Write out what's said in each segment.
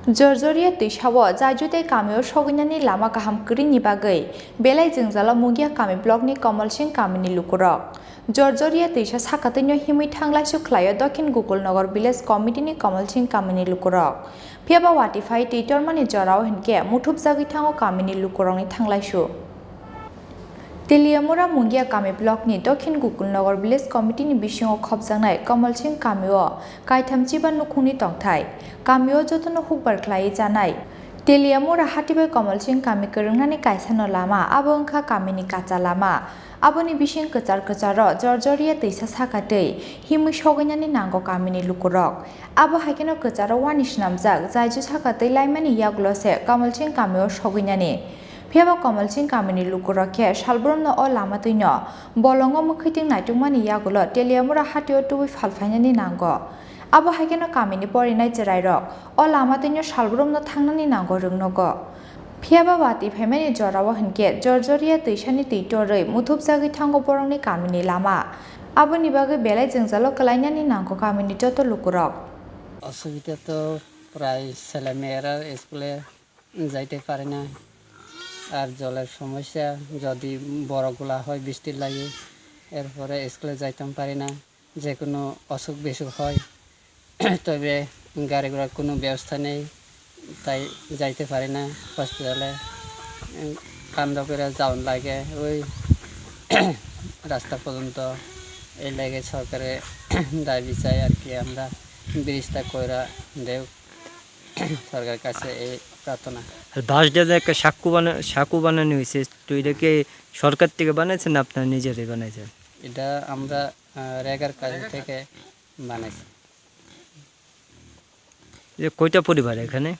जर्जरिया दैसाव जायजुते कामियाव सगैनानि लामा गाहाम करिनि बागै बेलाय जोंजाला मुगिया कामि ब्लकनि कमल सिंह कामिनि लुकुरक जर्जरिया दैसा साखातैनो हिमै थांलायसु ख्लायो दक्षिण गोकुलनगर विलेज कमिटिनि कमल सिंह कामिनि लुकुरक फेबा वाटिफाइ टेटरमानि जराव हिनके मुथुब जागैथाङो कामिनि लुकुरकनि थांलायसु तेलियामुरा मुंगिया कामी ब्लकनि दक्षिण गोकुलनगर विलेज कमिटिनि बिसिङाव खबजांनाय कमल सिंह कामियो कायथामजिबा नुखुंनि तंथाय कामियो जतन हुकबार ख्लायै जानाय तेलियामुरा हाटिबाय कमल सिंह कामी कोरोंनानै कायसानो लामा आबो ओंखा कामिनि काचा लामा आबोनि बिसिं कचार कचार जर्जरिया दैसा साखातै हिमै सगैनानै नांगौ कामिनि लुकुरक आबो हायकेनो कचाराव वानिस नामजाक जायजु साखातै लाइमानि यागलसे कमल सिंह कामियो सगैनानै फेबा कमल सिंह कामिनि लुकुरके सालब्रमनो अ लामातैनो बलंगो मुखैथिं नायटुंमानि यागुलो तेलियामुरा हाटियो तुबै फालफायनानै नांगो आबो हायकेनो कामिनि परिनाय जेरायरक अ लामातैनो सालब्रमनो थांनानै नांगो रोंनगो फेबा वाति फेमानि जराव हिनके जर्जरिया दैसानि दैटरै मुथुब जागै थांगो बरंनि कामिनि लामा आबोनि बागै बेलाय जोंजालो कलायनानै नांगो कामिनि जत लुकुरक असुविधा तो प्राय ছেলেমেয়েরা স্কুলে যাইতে পারে না আর জলের সমস্যা যদি বড়গুলা হয় বৃষ্টির লাগে এরপরে স্কুলে যাইতাম পারি না যে কোনো অসুখ বিসুখ হয় তবে গাড়ি ঘোড়ার কোনো ব্যবস্থা নেই তাই যাইতে পারি না হসপিটালে কান্দ করে যাওয়ান লাগে ওই রাস্তা পর্যন্ত এই লাগে সরকারে দাবি চাই আর কি আমরা ব্রিজটা কইরা দেও সরকারের কাছে এই প্রার্থনা। আর বাঁশ দিয়ে একটা সাঁকু বানানো হয়েছে, তো এটাকে সরকার থেকে বানাইছেন না আপনারা নিজেরাই বানাইছেন? এটা আমরা রেগার কাছ থেকে বানাইছি। কয়টা পরিবার এখানে?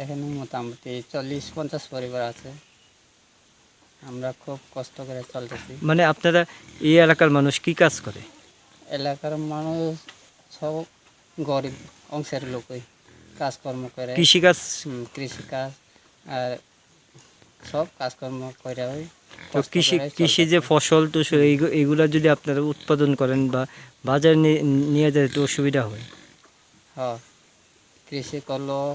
এখানে মোটামুটি 40-50 পরিবার আছে। আমরা খুব কষ্ট করে চলতেছি। মানে আপনারা এই এলাকার মানুষ কি কাজ করে? এলাকার মানুষ সব গরিব অংশের লোকই কাজকর্ম করে, কৃষিকাজ আর সব কাজকর্ম করে। তো কৃষি যে ফসল তো এইগুলা যদি আপনারা উৎপাদন করেন বা বাজারে নিয়ে যায় তো অসুবিধা হয়। হ্যাঁ, কৃষি করলেও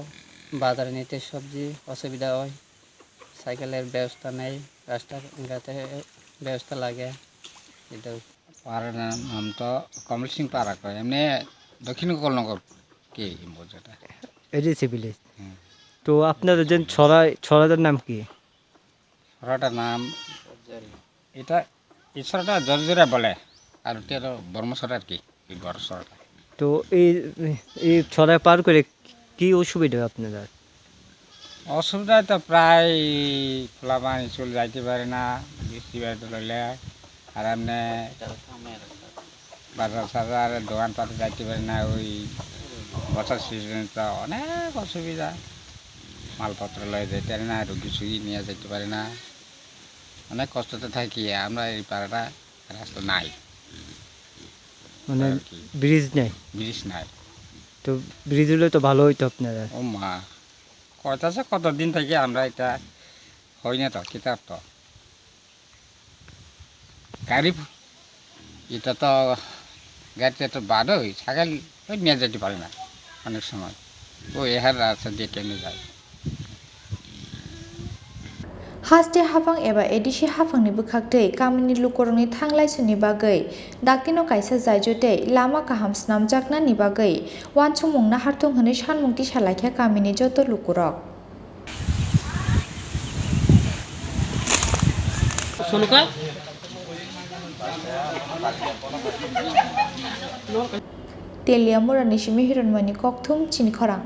বাজারে নিতে সবজি অসুবিধা হয়, সাইকেলের ব্যবস্থা নেই, রাস্তাঘাটের ব্যবস্থা লাগে। এটাও পাড়ার নাম তো কমল সিং পাড়া কয়, এমনি দক্ষিণ গোকুলনগর কি বোঝাটা এডিসি ভিলেজ। তো আপনাদের যে ছড়াটার নাম কি? ছড়াটার নাম এটা এই ছড়াটা জর্জরিয়া বলে, আর ওটা হলো বর্মছড়া আর কি, এই বড় ছড়াটা। তো এই ছড়ায় পার করে কি অসুবিধা আপনাদের? অসুবিধা তো প্রায় খোলা পানি চলে যাইতে পারে না বৃষ্টি বাড়িতে লইলে, আর এমনি বাজার সাজার দোকানপাতে যাইতে পারে না। ওই বছর সিজনে তো অনেক অসুবিধা, মালপত্র লয়ে যেতে পারে না, রুগী সুগী নিয়ে যেতে পারে না, অনেক কষ্টতে থাকি আমরা। এই পাড়াটা রাস্তা নাই, মানে ব্রিজ নাই? ব্রিজ নাই। তো ব্রিজ হলে তো ভালো হইতো আপনারা। ও মা, কয়তাছে কতদিন থেকে আমরা এটা হয় না তো কিতাব তো গাড়ি, এটা তো গাড়িতে তো বাদই ছাগল নিয়ে যেতে পারে না অনেক সময়, ও এহার রাস্তা দিয়ে টেনে যায়। हास्टे हाफां एबा एडिसि हाफांनि बुखागदै कामिनि लुकुरंनि थांलायसुनि बागै दाक्तिनो कायसा जायजुते लामा गाहाम स्नामजाकनानि बागै वानसुमुंना हारथुं हनै सानमुंथि सालायख्या कामिनि जत लुकुरक तेलियामुरा निसिमि हिरनमणि ककथुम चिनिखरां।